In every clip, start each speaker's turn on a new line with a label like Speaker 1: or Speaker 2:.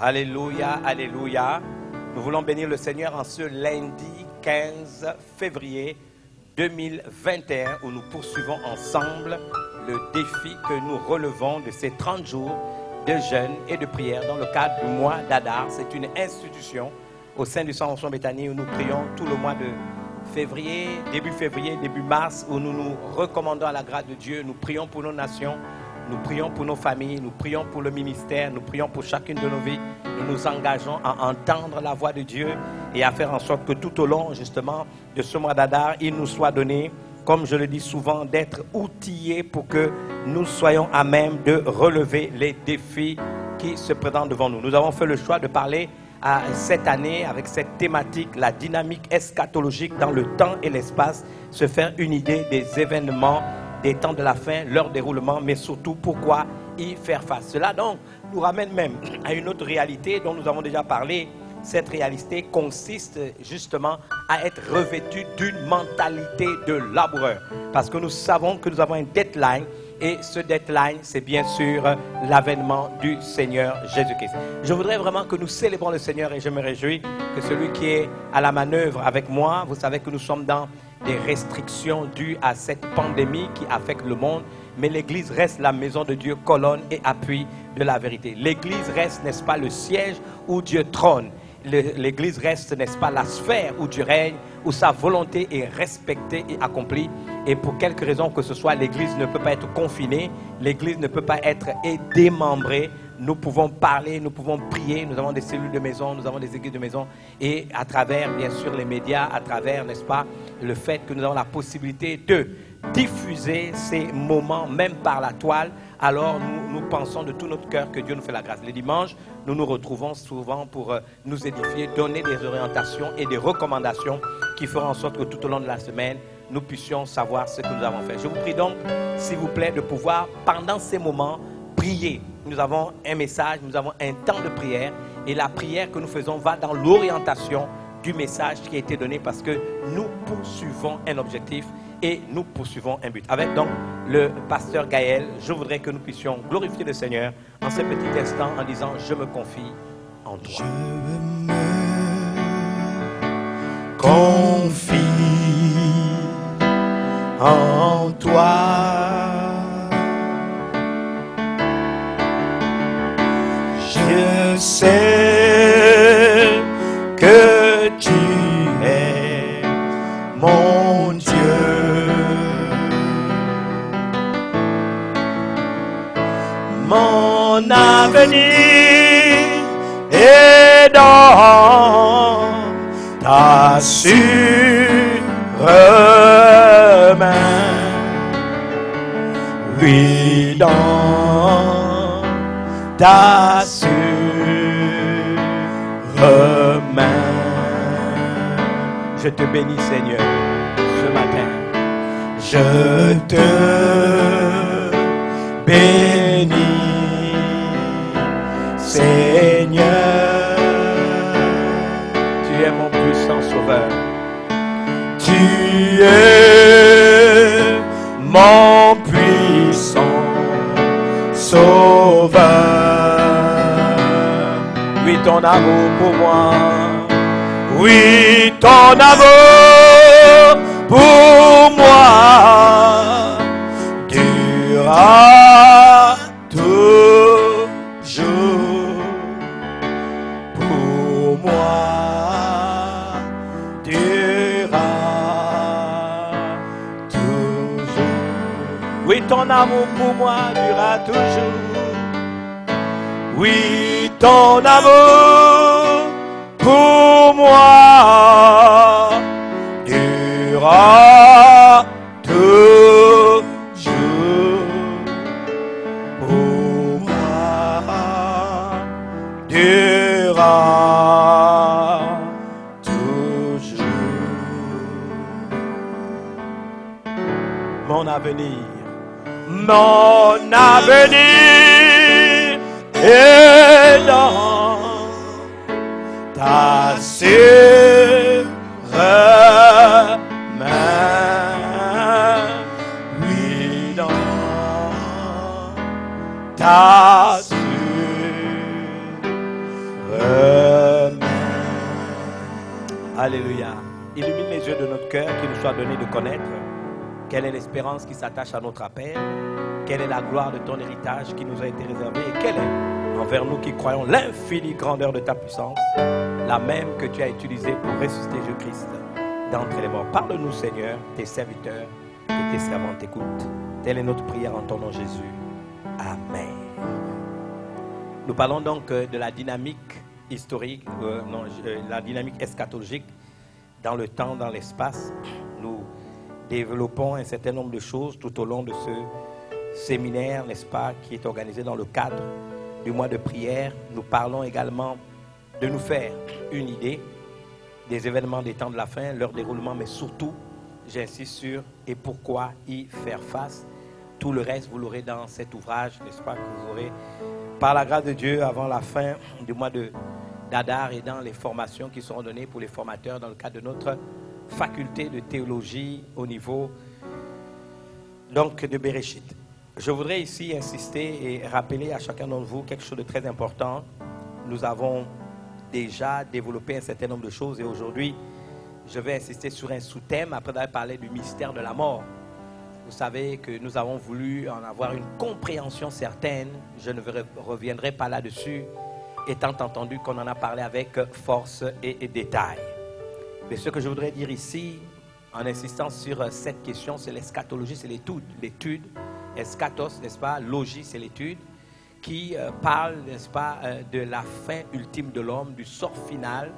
Speaker 1: Alléluia, alléluia. Nous voulons bénir le Seigneur en ce lundi 15 février 2021 où nous poursuivons ensemble le défi que nous relevons de ces 30 jours de jeûne et de prière dans le cadre du mois d'Adar. C'est une institution au sein du Centre Onction Béthanie où nous prions tout le mois de février, début mars, où nous nous recommandons à la grâce de Dieu. Nous prions pour nos nations, nous prions pour nos familles, nous prions pour le ministère, nous prions pour chacune de nos vies. Nous nous engageons à entendre la voix de Dieu et à faire en sorte que tout au long justement de ce mois d'Adar, il nous soit donné, comme je le dis souvent, d'être outillés pour que nous soyons à même de relever les défis qui se présentent devant nous. Nous avons fait le choix de parler cette année avec cette thématique, la dynamique eschatologique dans le temps et l'espace, se faire une idée des événements, des temps de la fin, leur déroulement, mais surtout pourquoi y faire face. Cela donc nous ramène même à une autre réalité dont nous avons déjà parlé. Cette réalité consiste justement à être revêtu d'une mentalité de laboureur. Parce que nous savons que nous avons un deadline et ce deadline, c'est bien sûr l'avènement du Seigneur Jésus-Christ. Je voudrais vraiment que nous célébrons le Seigneur et je me réjouis que celui qui est à la manœuvre avec moi, vous savez que nous sommes dans des restrictions dues à cette pandémie qui affecte le monde, mais l'Église reste la maison de Dieu, colonne et appui de la vérité. L'Église reste, n'est-ce pas, le siège où Dieu trône. L'Église reste, n'est-ce pas, la sphère où Dieu règne, où sa volonté est respectée et accomplie. Et pour quelque raison que ce soit, l'Église ne peut pas être confinée, l'Église ne peut pas être démembrée. Nous pouvons parler, nous pouvons prier, nous avons des cellules de maison, nous avons des églises de maison. Et à travers, bien sûr, les médias, à travers, n'est-ce pas, le fait que nous avons la possibilité de diffuser ces moments, même par la toile, alors nous pensons de tout notre cœur que Dieu nous fait la grâce. Les dimanches, nous nous retrouvons souvent pour nous édifier, donner des orientations et des recommandations qui feront en sorte que tout au long de la semaine, nous puissions savoir ce que nous avons fait. Je vous prie donc, s'il vous plaît, de pouvoir, pendant ces moments, prier. Nous avons un message, nous avons un temps de prière et la prière que nous faisons va dans l'orientation du message qui a été donné parce que nous poursuivons un objectif et nous poursuivons un but. Avec donc le pasteur Gaël, je voudrais que nous puissions glorifier le Seigneur en ce petit instant en disant « Je me confie en toi ».
Speaker 2: Je me confie en toi. Je sais que tu es mon Dieu. Mon avenir est dans ta sûre main. Oui, dans ta sûre main.
Speaker 1: Je te bénis, Seigneur, ce matin.
Speaker 2: Je te bénis, Seigneur.
Speaker 1: Tu es mon puissant sauveur.
Speaker 2: Tu es mon puissant sauveur.
Speaker 1: Oui, ton amour pour moi.
Speaker 2: Oui, ton amour pour moi durera toujours. Pour moi durera toujours.
Speaker 1: Oui, ton amour pour moi durera toujours.
Speaker 2: Oui, ton amour pour moi durera toujours. Pour moi durera toujours.
Speaker 1: Mon avenir.
Speaker 2: Mon avenir est dans ta sûre main. Oui, dans ta sûre
Speaker 1: Alléluia. Illumine les yeux de notre cœur, qu'il nous soit donné de connaître quelle est l'espérance qui s'attache à notre appel, quelle est la gloire de ton héritage qui nous a été réservée et quelle est, envers nous qui croyons, l'infinie grandeur de ta puissance, la même que tu as utilisée pour ressusciter Jésus-Christ d'entre les morts. Parle-nous, Seigneur, tes serviteurs et tes servantes t'écoutent. Telle est notre prière en ton nom, Jésus. Amen. Nous parlons donc de la dynamique historique, la dynamique eschatologique dans le temps, dans l'espace. Nous développons un certain nombre de choses tout au long de ce séminaire, n'est-ce pas, qui est organisé dans le cadre du mois de prière. Nous parlons également de nous faire une idée des événements des temps de la fin, leur déroulement, mais surtout, j'insiste sur et pourquoi y faire face. Tout le reste, vous l'aurez dans cet ouvrage, n'est-ce pas, que vous aurez, par la grâce de Dieu, avant la fin du mois d'Adar et dans les formations qui seront données pour les formateurs dans le cadre de notre faculté de théologie au niveau donc de Bereshit. Je voudrais ici insister et rappeler à chacun d'entre vous quelque chose de très important. Nous avons déjà développé un certain nombre de choses et aujourd'hui, je vais insister sur un sous-thème après avoir parlé du mystère de la mort. Vous savez que nous avons voulu en avoir une compréhension certaine. Je ne reviendrai pas là-dessus, étant entendu qu'on en a parlé avec force et détail. Mais ce que je voudrais dire ici, en insistant sur cette question, c'est l'eschatologie, c'est l'étude. Eschatos, n'est-ce pas? Logie, c'est l'étude qui parle, n'est-ce pas, de la fin ultime de l'homme, du sort final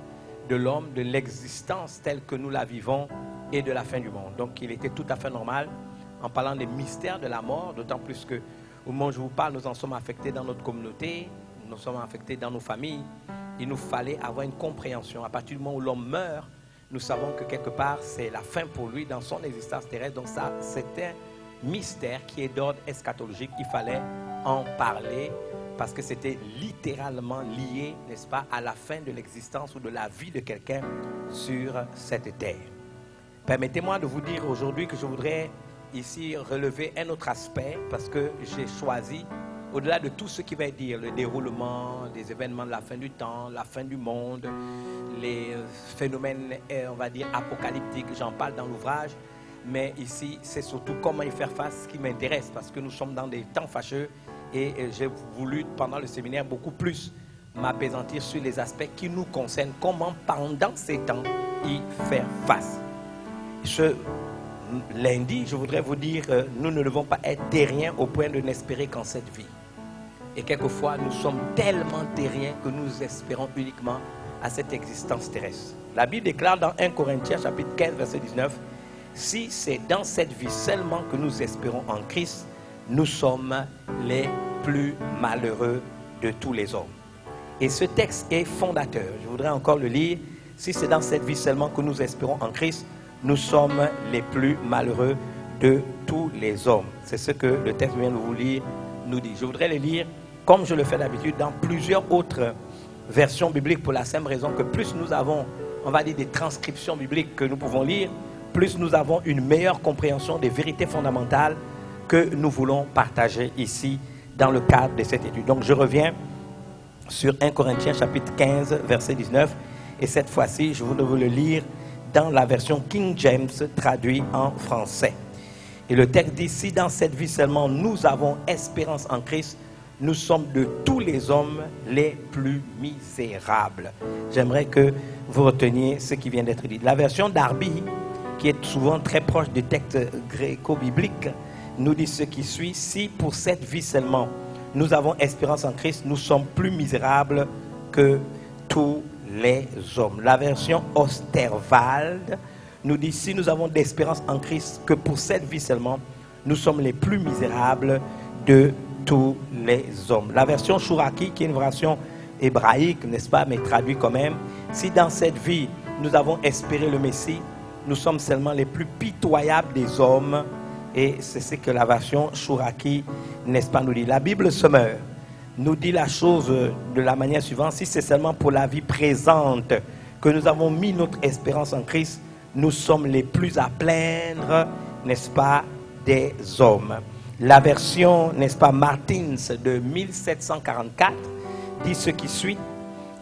Speaker 1: de l'homme, de l'existence telle que nous la vivons et de la fin du monde. Donc, il était tout à fait normal, en parlant des mystères de la mort, d'autant plus que au moment où je vous parle, nous en sommes affectés dans notre communauté, nous sommes affectés dans nos familles. Il nous fallait avoir une compréhension. À partir du moment où l'homme meurt, nous savons que quelque part, c'est la fin pour lui dans son existence terrestre. Donc ça, c'est un mystère qui est d'ordre eschatologique. Il fallait en parler parce que c'était littéralement lié, n'est-ce pas, à la fin de l'existence ou de la vie de quelqu'un sur cette terre. Permettez-moi de vous dire aujourd'hui que je voudrais ici relever un autre aspect parce que j'ai choisi, au-delà de tout ce qui va dire le déroulement des événements de la fin du temps, la fin du monde, les phénomènes, on va dire, apocalyptiques, j'en parle dans l'ouvrage, mais ici, c'est surtout comment y faire face qui m'intéresse parce que nous sommes dans des temps fâcheux et j'ai voulu, pendant le séminaire, beaucoup plus m'apaisantir sur les aspects qui nous concernent, comment pendant ces temps y faire face. Ce lundi, je voudrais vous dire, nous ne devons pas être terriens au point de n'espérer qu'en cette vie. Et quelquefois, nous sommes tellement terriens que nous espérons uniquement à cette existence terrestre. La Bible déclare dans 1 Corinthiens chapitre 15, verset 19, « Si c'est dans cette vie seulement que nous espérons en Christ, nous sommes les plus malheureux de tous les hommes. » Et ce texte est fondateur. Je voudrais encore le lire. « Si c'est dans cette vie seulement que nous espérons en Christ, nous sommes les plus malheureux de tous les hommes. » C'est ce que le texte vient de vous lire nous dit. Je voudrais le lire comme je le fais d'habitude dans plusieurs autres versions bibliques pour la simple raison que plus nous avons, on va dire, des transcriptions bibliques que nous pouvons lire, plus nous avons une meilleure compréhension des vérités fondamentales que nous voulons partager ici dans le cadre de cette étude. Donc je reviens sur 1 Corinthiens chapitre 15 verset 19 et cette fois-ci je voudrais vous le lire dans la version King James traduit en français. Et le texte dit, si dans cette vie seulement nous avons espérance en Christ, nous sommes de tous les hommes les plus misérables. J'aimerais que vous reteniez ce qui vient d'être dit. La version Darby, qui est souvent très proche des textes gréco-bibliques, nous dit ce qui suit, si pour cette vie seulement nous avons espérance en Christ, nous sommes plus misérables que tous les hommes. La version Osterwald nous dit, si nous avons d'espérance en Christ, que pour cette vie seulement, nous sommes les plus misérables de tous les hommes. La version Chouraki, qui est une version hébraïque, n'est-ce pas, mais traduite quand même, si dans cette vie, nous avons espéré le Messie, nous sommes seulement les plus pitoyables des hommes, et c'est ce que la version Chouraki, n'est-ce pas, nous dit. La Bible Sommer nous dit la chose de la manière suivante, si c'est seulement pour la vie présente que nous avons mis notre espérance en Christ, nous sommes les plus à plaindre, n'est-ce pas, des hommes. La version, n'est-ce pas, Martins de 1744 dit ce qui suit,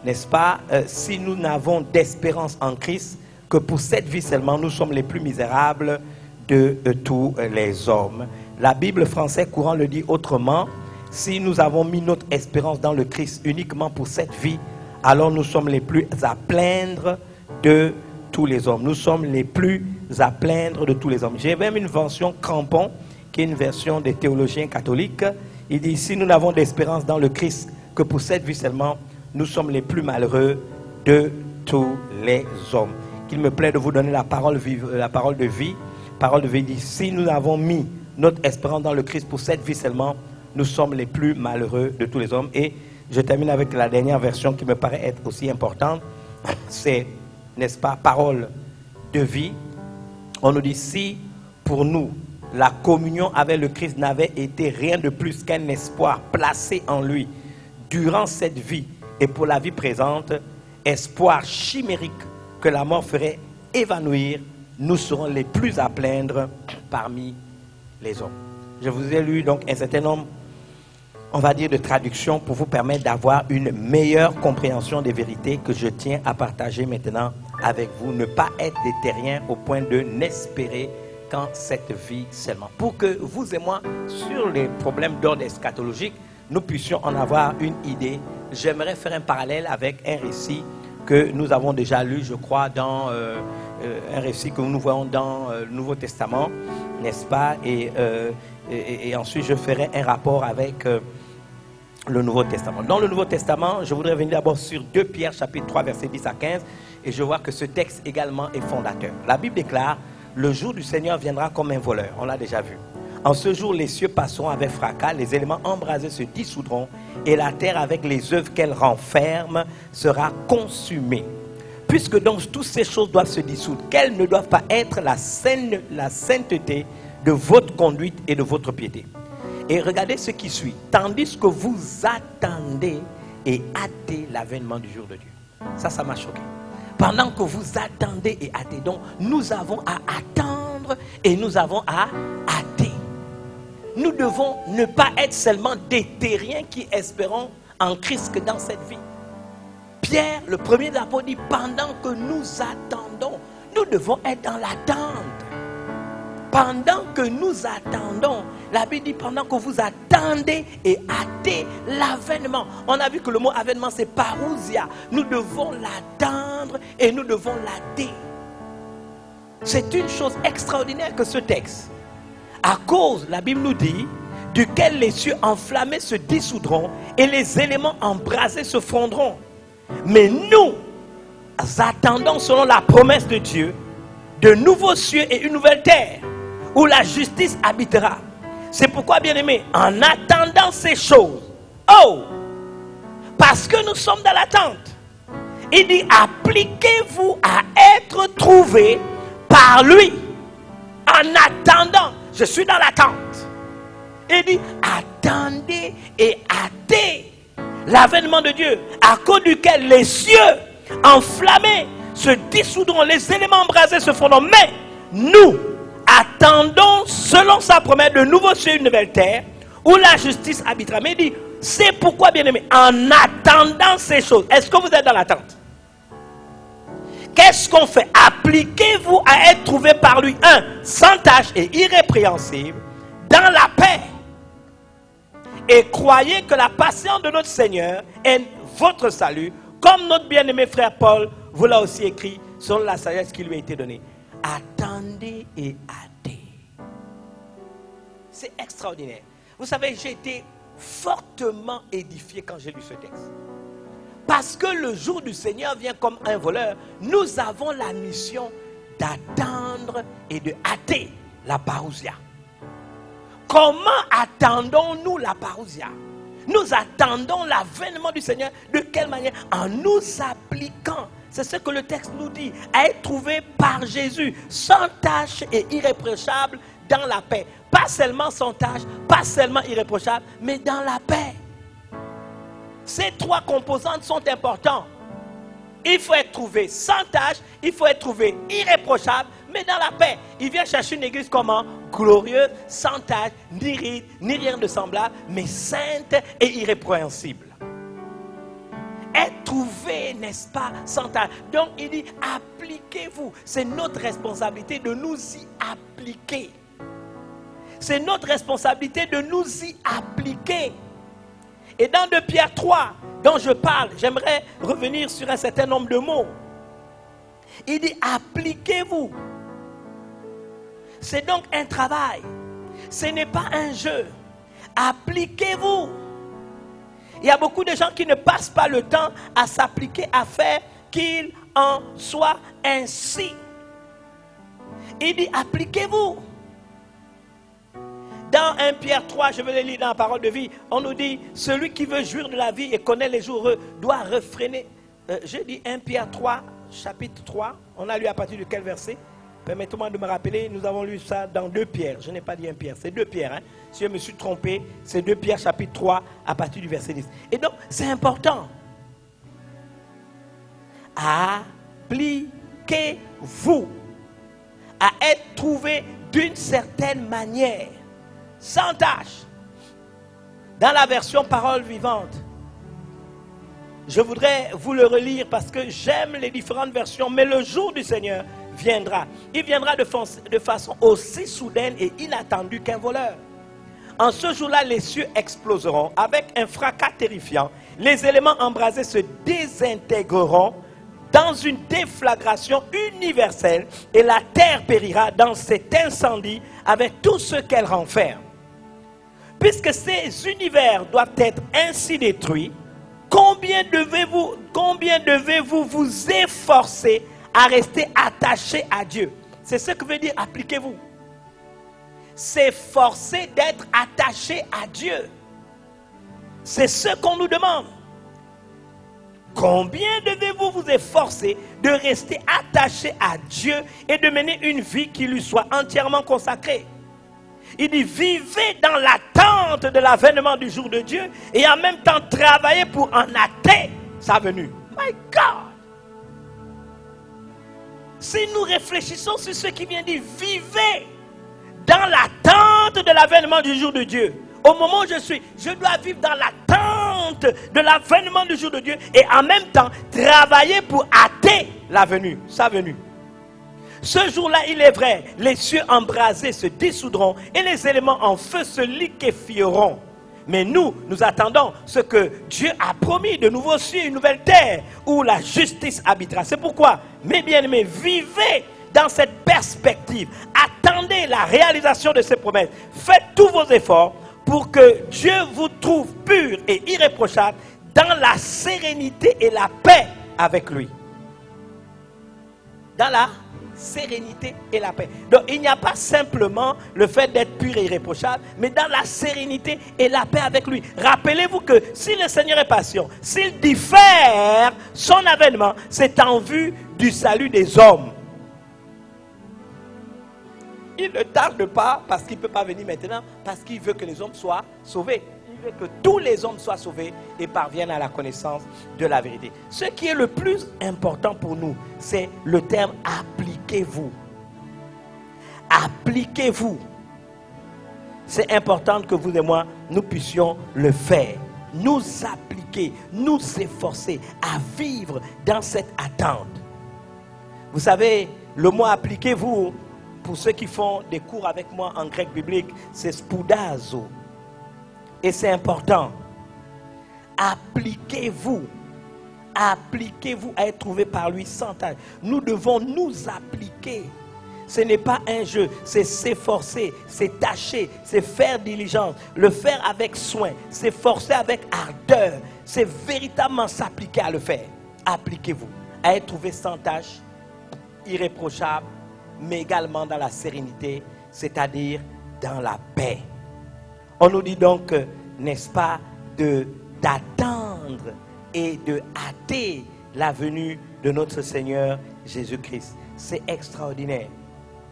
Speaker 1: n'est-ce pas, si nous n'avons d'espérance en Christ, que pour cette vie seulement, nous sommes les plus misérables de tous les hommes. La Bible française courant le dit autrement. Si nous avons mis notre espérance dans le Christ uniquement pour cette vie, alors nous sommes les plus à plaindre de tous les hommes. Nous sommes les plus à plaindre de tous les hommes. J'ai même une version crampon, qui est une version des théologiens catholiques. Il dit, si nous n'avons d'espérance dans le Christ que pour cette vie seulement, nous sommes les plus malheureux de tous les hommes. Qu'il me plaît de vous donner la parole de vie. Parole de vie dit, si nous avons mis notre espérance dans le Christ pour cette vie seulement, nous sommes les plus malheureux de tous les hommes. Et je termine avec la dernière version qui me paraît être aussi importante. C'est, n'est-ce pas, parole de vie. On nous dit, si pour nous, la communion avec le Christ n'avait été rien de plus qu'un espoir placé en lui durant cette vie et pour la vie présente, espoir chimérique que la mort ferait évanouir, nous serons les plus à plaindre parmi les hommes. Je vous ai lu donc un certain nombre, on va dire, de traductions pour vous permettre d'avoir une meilleure compréhension des vérités que je tiens à partager maintenant avec vous. Ne pas être des terriens au point de n'espérer qu'en cette vie seulement. Pour que vous et moi, sur les problèmes d'ordre eschatologique, nous puissions en avoir une idée, j'aimerais faire un parallèle avec un récit que nous avons déjà lu, je crois, dans un récit que nous voyons dans le Nouveau Testament, n'est-ce pas? Et ensuite, je ferai un rapport avec le Nouveau Testament. Dans le Nouveau Testament, je voudrais venir d'abord sur 2 Pierre, chapitre 3, versets 10 à 15, et je vois que ce texte également est fondateur. La Bible déclare, « Le jour du Seigneur viendra comme un voleur ». On l'a déjà vu. En ce jour, les cieux passeront avec fracas, les éléments embrasés se dissoudront, et la terre, avec les œuvres qu'elle renferme, sera consumée. Puisque donc toutes ces choses doivent se dissoudre, quelles ne doivent pas être la sainteté de votre conduite et de votre piété. Et regardez ce qui suit. Tandis que vous attendez et hâtez l'avènement du jour de Dieu. Ça m'a choqué. Pendant que vous attendez et hâtez, donc nous avons à attendre et nous avons à hâter. Nous devons ne pas être seulement des terriens qui espérons en Christ que dans cette vie. Pierre, le premier des apôtres, dit, pendant que nous attendons, nous devons être dans l'attente. Pendant que nous attendons, la Bible dit pendant que vous attendez et hâtez l'avènement. On a vu que le mot avènement c'est parousia. Nous devons l'attendre et nous devons l'hâter. C'est une chose extraordinaire que ce texte. À cause, la Bible nous dit, duquel les cieux enflammés se dissoudront et les éléments embrasés se fondront. Mais nous attendons selon la promesse de Dieu de nouveaux cieux et une nouvelle terre où la justice habitera. C'est pourquoi, bien-aimés, en attendant ces choses, parce que nous sommes dans l'attente, il dit, appliquez-vous à être trouvés par lui. En attendant, je suis dans l'attente. Il dit, attendez et hâtez l'avènement de Dieu, à cause duquel les cieux enflammés se dissoudront, les éléments embrasés se fondront. Mais nous attendons, selon sa promesse, de nouveaux cieux et une nouvelle terre, où la justice habitera. Mais il dit, c'est pourquoi, bien-aimés, en attendant ces choses, est-ce que vous êtes dans l'attente? Qu'est-ce qu'on fait? Appliquez-vous à être trouvés par lui, sans tache et irrépréhensible, dans la paix. Et croyez que la patience de notre Seigneur est votre salut, comme notre bien-aimé frère Paul vous l'a aussi écrit, selon la sagesse qui lui a été donnée. Attendez et hâtez. C'est extraordinaire. Vous savez, j'ai été fortement édifié quand j'ai lu ce texte. Parce que le jour du Seigneur vient comme un voleur, nous avons la mission d'attendre et de hâter la parousia. Comment attendons-nous la parousia? Nous attendons l'avènement du Seigneur. De quelle manière? En nous appliquant. C'est ce que le texte nous dit. À être trouvé par Jésus, sans tache et irréprochable dans la paix. Pas seulement sans tache, pas seulement irréprochable, mais dans la paix. Ces trois composantes sont importantes. Il faut être trouvé sans tache, il faut être trouvé irréprochable, mais dans la paix. Il vient chercher une église comment? Glorieuse, sans tache, ni ride, ni rien de semblable, mais sainte et irrépréhensible. être trouvé, n'est-ce pas, sans tâche. Donc il dit, appliquez-vous. C'est notre responsabilité de nous y appliquer. C'est notre responsabilité de nous y appliquer. Et dans 2 Pierre 3, dont je parle, j'aimerais revenir sur un certain nombre de mots. Il dit, appliquez-vous. C'est donc un travail. Ce n'est pas un jeu. Appliquez-vous. Il y a beaucoup de gens qui ne passent pas le temps à s'appliquer, à faire qu'il en soit ainsi. Il dit, appliquez-vous. Dans 1 Pierre 3, je vais le lire dans la parole de vie, on nous dit, celui qui veut jouir de la vie et connaît les jours heureux doit refréner. J'ai dit 1 Pierre 3, chapitre 3, on a lu à partir de quel verset? Permettez-moi de me rappeler, nous avons lu ça dans 2 Pierre, je n'ai pas dit 1 Pierre, c'est 2 Pierre. Hein? Si je me suis trompé, c'est 2 Pierre chapitre 3 à partir du verset 10. Et donc, c'est important. Appliquez-vous à être trouvé d'une certaine manière, sans tâche. Dans la version parole vivante, je voudrais vous le relire parce que j'aime les différentes versions, mais le jour du Seigneur viendra. Il viendra de façon aussi soudaine et inattendue qu'un voleur. En ce jour-là, les cieux exploseront avec un fracas terrifiant. Les éléments embrasés se désintégreront dans une déflagration universelle et la terre périra dans cet incendie avec tout ce qu'elle renferme. Puisque ces univers doivent être ainsi détruits, combien devez-vous vous efforcer à rester attaché à Dieu? C'est ce que veut dire appliquez-vous. S'efforcer d'être attaché à Dieu. C'est ce qu'on nous demande. Combien devez-vous vous efforcer de rester attaché à Dieu et de mener une vie qui lui soit entièrement consacrée? Il dit, vivez dans l'attente de l'avènement du jour de Dieu et en même temps travaillez pour en hâter sa venue. My God! Si nous réfléchissons sur ce qui vient dire, vivez dans l'attente de l'avènement du jour de Dieu. Au moment où je dois vivre dans l'attente de l'avènement du jour de Dieu et en même temps travailler pour hâter la venue, sa venue. Ce jour-là, il est vrai, les cieux embrasés se dissoudront et les éléments en feu se liquéfieront. Mais nous attendons ce que Dieu a promis, de nouveaux cieux et une nouvelle terre où la justice habitera. C'est pourquoi, mes bien-aimés, vivez dans cette perspective. Attendez la réalisation de ces promesses. Faites tous vos efforts pour que Dieu vous trouve pur et irréprochable dans la sérénité et la paix avec lui. Dans la sérénité et la paix. Donc il n'y a pas simplement le fait d'être pur et irréprochable, mais dans la sérénité et la paix avec lui. Rappelez-vous que si le Seigneur est patient, s'il diffère son avènement, c'est en vue du salut des hommes. Il ne tarde pas parce qu'il ne peut pas venir maintenant, parce qu'il veut que les hommes soient sauvés. Il veut que tous les hommes soient sauvés et parviennent à la connaissance de la vérité. Ce qui est le plus important pour nous, c'est le terme appliquez-vous. Appliquez-vous. C'est important que vous et moi, nous puissions le faire. Nous appliquer, nous efforcer à vivre dans cette attente. Vous savez, le mot appliquez-vous, pour ceux qui font des cours avec moi en grec biblique, c'est spoudazo. Et c'est important. Appliquez-vous. Appliquez-vous à être trouvé par lui sans tâche. Nous devons nous appliquer. Ce n'est pas un jeu, c'est s'efforcer, c'est tâcher, c'est faire diligence, le faire avec soin, s'efforcer avec ardeur. C'est véritablement s'appliquer à le faire. Appliquez-vous à être trouvé sans tâche, irréprochable, mais également dans la sérénité, c'est-à-dire dans la paix. On nous dit donc, n'est-ce pas, d'attendre et de hâter la venue de notre Seigneur Jésus-Christ. C'est extraordinaire.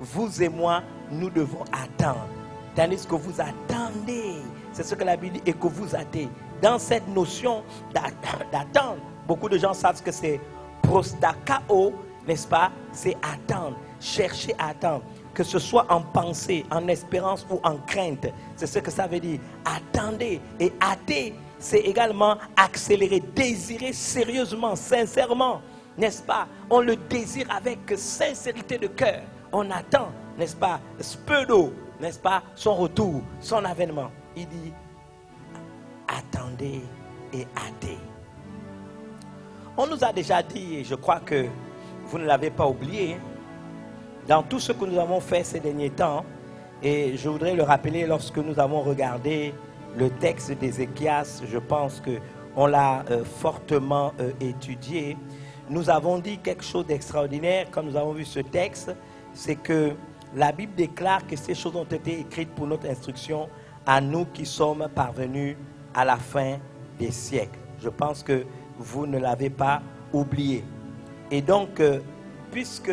Speaker 1: Vous et moi, nous devons attendre. Tandis que vous attendez, c'est ce que la Bible dit, et que vous hâtez. Dans cette notion d'attendre, beaucoup de gens savent que c'est prostakao, n'est-ce pas? C'est attendre, chercher à attendre. Que ce soit en pensée, en espérance ou en crainte. C'est ce que ça veut dire. Attendez et hâter c'est également accélérer, désirer sérieusement, sincèrement, n'est-ce pas? On le désire avec sincérité de cœur. On attend, n'est-ce pas, speudo, n'est-ce pas, son retour, son avènement. Il dit, attendez et hâtez. On nous a déjà dit, et je crois que vous ne l'avez pas oublié, dans tout ce que nous avons fait ces derniers temps, et je voudrais le rappeler lorsque nous avons regardé le texte d'Ézéchias, je pense qu'on l'a fortement étudié. Nous avons dit quelque chose d'extraordinaire quand nous avons vu ce texte, c'est que la Bible déclare que ces choses ont été écrites pour notre instruction à nous qui sommes parvenus à la fin des siècles. Je pense que vous ne l'avez pas oublié. Et donc, puisque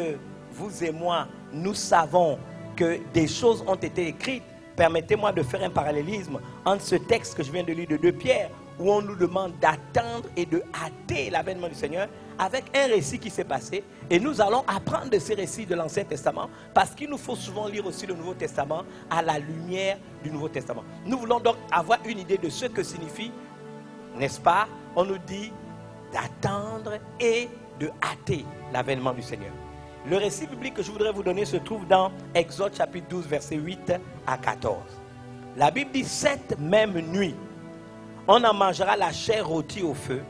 Speaker 1: vous et moi, nous savons que des choses ont été écrites, permettez-moi de faire un parallélisme entre ce texte que je viens de lire de 2 Pierre, où on nous demande d'attendre et de hâter l'avènement du Seigneur, avec un récit qui s'est passé. Et nous allons apprendre de ces récits de l'Ancien Testament, parce qu'il nous faut souvent lire aussi le Nouveau Testament à la lumière du Nouveau Testament. Nous voulons donc avoir une idée de ce que signifie, n'est-ce pas? On nous dit d'attendre et de hâter l'avènement du Seigneur. Le récit biblique que je voudrais vous donner se trouve dans Exode chapitre 12, versets 8 à 14. La Bible dit, cette même nuit, on en mangera la chair rôtie au feu,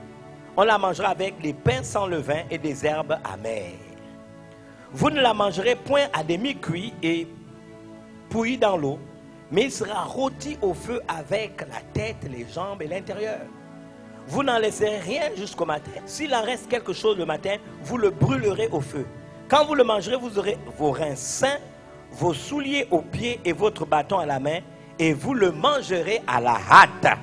Speaker 1: on la mangera avec des pains sans levain et des herbes amères. Vous ne la mangerez point à demi-cuit et bouilli dans l'eau, mais il sera rôti au feu avec la tête, les jambes et l'intérieur. Vous n'en laisserez rien jusqu'au matin. S'il en reste quelque chose le matin, vous le brûlerez au feu. Quand vous le mangerez, vous aurez vos reins sains, vos souliers aux pieds et votre bâton à la main, et vous le mangerez à la hâte.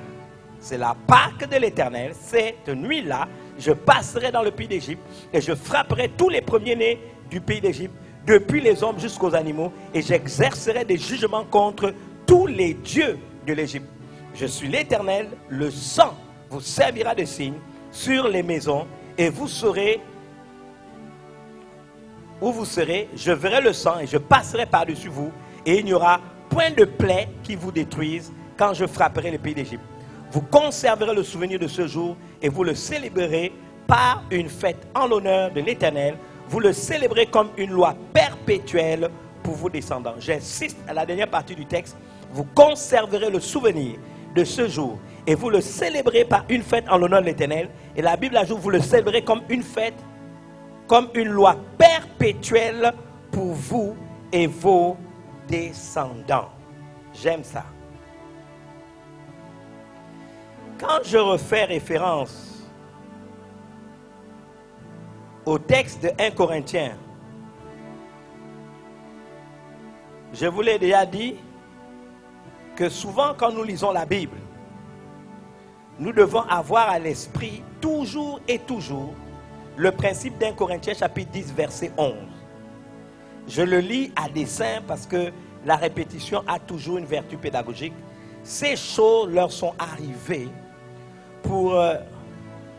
Speaker 1: C'est la Pâque de l'Éternel. Cette nuit-là, je passerai dans le pays d'Égypte et je frapperai tous les premiers-nés du pays d'Égypte, depuis les hommes jusqu'aux animaux, et j'exercerai des jugements contre tous les dieux de l'Égypte. Je suis l'Éternel, le sang vous servira de signe sur les maisons, et vous saurez où vous serez. Je verrai le sang et je passerai par-dessus vous, et il n'y aura point de plaie qui vous détruise quand je frapperai le pays d'Égypte. Vous conserverez le souvenir de ce jour et vous le célébrerez par une fête en l'honneur de l'Éternel. Vous le célébrez comme une loi perpétuelle pour vos descendants. J'insiste à la dernière partie du texte. Vous conserverez le souvenir de ce jour et vous le célébrez par une fête en l'honneur de l'Éternel. Et la Bible ajoute, vous le célébrez comme une fête, comme une loi perpétuelle pour vous et vos descendants. J'aime ça. Quand je refais référence au texte de 1 Corinthiens, je vous l'ai déjà dit que souvent quand nous lisons la Bible, nous devons avoir à l'esprit toujours et toujours le principe d'1 Corinthiens chapitre 10 verset 11. Je le lis à dessein parce que la répétition a toujours une vertu pédagogique. Ces choses leur sont arrivées pour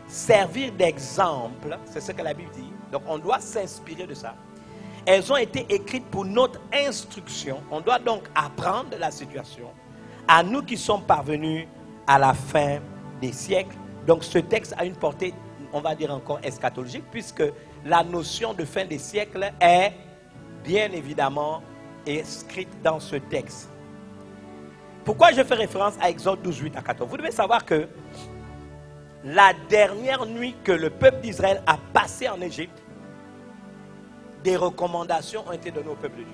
Speaker 1: servir d'exemple, c'est ce que la Bible dit. Donc on doit s'inspirer de ça. Elles ont été écrites pour notre instruction. On doit donc apprendre de la situation à nous qui sommes parvenus à la fin des siècles. Donc ce texte a une portée, on va dire encore eschatologique, puisque la notion de fin des siècles est bien évidemment inscrite dans ce texte. Pourquoi je fais référence à Exode 12, 8 à 14? Vous devez savoir que la dernière nuit que le peuple d'Israël a passée en Égypte, des recommandations ont été données au peuple de Dieu.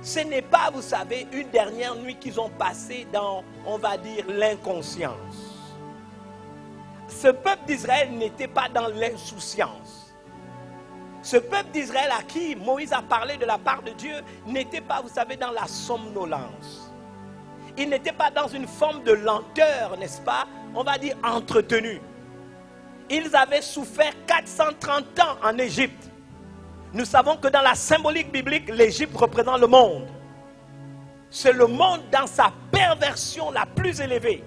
Speaker 1: Ce n'est pas, vous savez, une dernière nuit qu'ils ont passée dans, on va dire, l'inconscience. Ce peuple d'Israël n'était pas dans l'insouciance. Ce peuple d'Israël à qui Moïse a parlé de la part de Dieu n'était pas, vous savez, dans la somnolence. Il n'était pas dans une forme de lenteur, n'est-ce pas? On va dire entretenue. Ils avaient souffert 430 ans en Égypte. Nous savons que dans la symbolique biblique, l'Égypte représente le monde. C'est le monde dans sa perversion la plus élevée.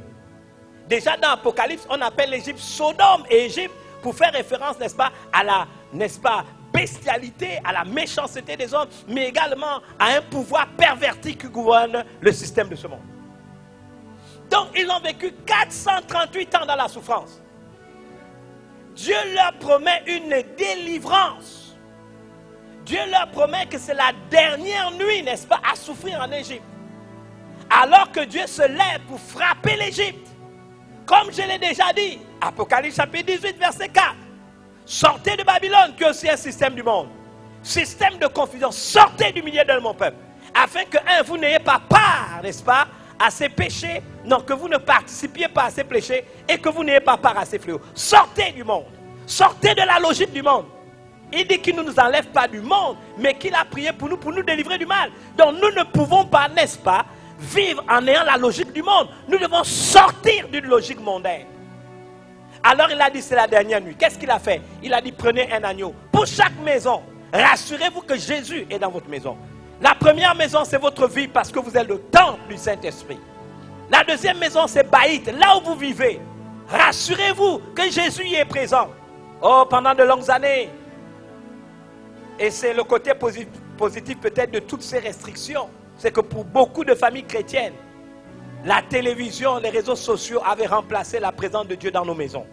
Speaker 1: Déjà dans l'Apocalypse, on appelle l'Égypte Sodome et Égypte pour faire référence, n'est-ce pas, à la, n'est-ce pas, bestialité, à la méchanceté des hommes, mais également à un pouvoir perverti qui gouverne le système de ce monde. Donc ils ont vécu 438 ans dans la souffrance. Dieu leur promet une délivrance. Dieu leur promet que c'est la dernière nuit, n'est-ce pas, à souffrir en Égypte. Alors que Dieu se lève pour frapper l'Égypte. Comme je l'ai déjà dit, Apocalypse chapitre 18, verset 4. Sortez de Babylone, qui est aussi un système du monde. Système de confusion. Sortez du milieu de mon peuple. Afin que, vous n'ayez pas part, n'est-ce pas, à ces péchés. Non, que vous ne participiez pas à ces péchés et que vous n'ayez pas part à ces fléaux. Sortez du monde. Sortez de la logique du monde. Il dit qu'il ne nous enlève pas du monde, mais qu'il a prié pour nous délivrer du mal. Donc nous ne pouvons pas, n'est-ce pas, vivre en ayant la logique du monde. Nous devons sortir d'une logique mondaine. Alors il a dit c'est la dernière nuit. Qu'est-ce qu'il a fait? Il a dit prenez un agneau. Pour chaque maison, rassurez-vous que Jésus est dans votre maison. La première maison c'est votre vie parce que vous êtes le temple du Saint-Esprit. La deuxième maison c'est Baït, là où vous vivez. Rassurez-vous que Jésus y est présent. Oh, pendant de longues années. Et c'est le côté positif peut-être de toutes ces restrictions. C'est que pour beaucoup de familles chrétiennes, la télévision, les réseaux sociaux avaient remplacé la présence de Dieu dans nos maisons.